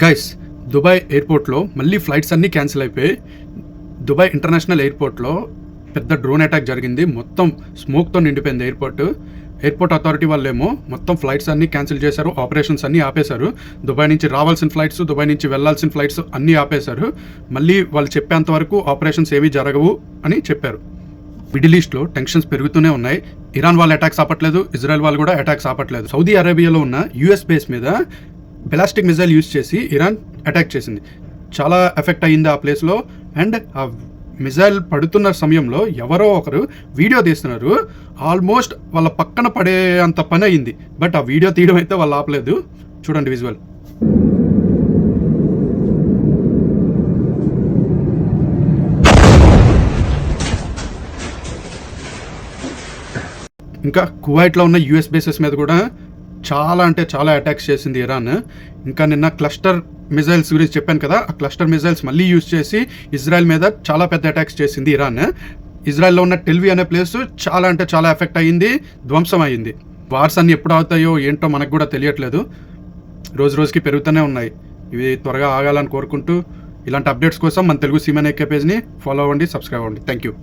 Guys, Dubai ఎయిర్పోర్ట్లో మళ్ళీ flights అన్నీ క్యాన్సిల్ అయిపోయి దుబాయ్ ఇంటర్నేషనల్ ఎయిర్పోర్ట్లో పెద్ద డ్రోన్ అటాక్ జరిగింది. మొత్తం స్మోక్తో నిండిపోయింది ఎయిర్పోర్ట్ అథారిటీ వాళ్ళేమో మొత్తం ఫ్లైట్స్ అన్నీ క్యాన్సిల్ చేశారు, ఆపరేషన్స్ అన్నీ ఆపేశారు. దుబాయ్ నుంచి రావాల్సిన ఫ్లైట్స్, దుబాయ్ నుంచి వెళ్లాల్సిన ఫ్లైట్స్ అన్నీ ఆపేశారు. మళ్ళీ వాళ్ళు చెప్పేంత వరకు ఆపరేషన్స్ ఏమీ జరగవు అని చెప్పారు. మిడిల్ ఈస్ట్లో టెన్షన్స్ పెరుగుతూనే ఉన్నాయి. ఇరాన్ వాళ్ళు అటాక్స్ ఆపట్లేదు, ఇజ్రాయెల్ వాళ్ళు కూడా అటాక్స్ ఆపట్లేదు. సౌదీ అరేబియాలో ఉన్న యూఎస్ బేస్ మీద బెలాస్టిక్ మిజైల్ యూజ్ చేసి ఇరాన్ అటాక్ చేసింది. చాలా ఎఫెక్ట్ అయ్యింది ఆ ప్లేస్లో. అండ్ ఆ మిజైల్ పడుతున్న సమయంలో ఎవరో ఒకరు వీడియో తీస్తున్నారు. ఆల్మోస్ట్ వాళ్ళ పక్కన పడే అంత పని అయింది. బట్ ఆ వీడియో తీయడం అయితే వాళ్ళు ఆపలేదు. చూడండి విజువల్. ఇంకా కువైట్లో ఉన్న యూఎస్ బేసెస్ మీద కూడా చాలా అంటే చాలా అటాక్స్ చేసింది ఇరాన్. ఇంకా నిన్న క్లస్టర్ మిజైల్స్ గురించి చెప్పాను కదా, ఆ క్లస్టర్ మిజైల్స్ మళ్ళీ యూజ్ చేసి ఇజ్రాయెల్ మీద చాలా పెద్ద అటాక్స్ చేసింది ఇరాన్. ఇజ్రాయెల్లో ఉన్న టెల్వి అనే ప్లేస్ చాలా అంటే చాలా ఎఫెక్ట్ అయ్యింది, ధ్వంసం అయ్యింది. వార్స్ అన్ని ఎప్పుడు అవుతాయో ఏంటో మనకు కూడా తెలియట్లేదు. రోజు రోజుకి పెరుగుతూనే ఉన్నాయి. ఇవి త్వరగా ఆగాలని కోరుకుంటూ ఇలాంటి అప్డేట్స్ కోసం మన తెలుగు సీమన్ ఏకే పేజ్ని ఫాలో అవ్వండి, సబ్స్క్రైబ్ అవ్వండి. Thank you.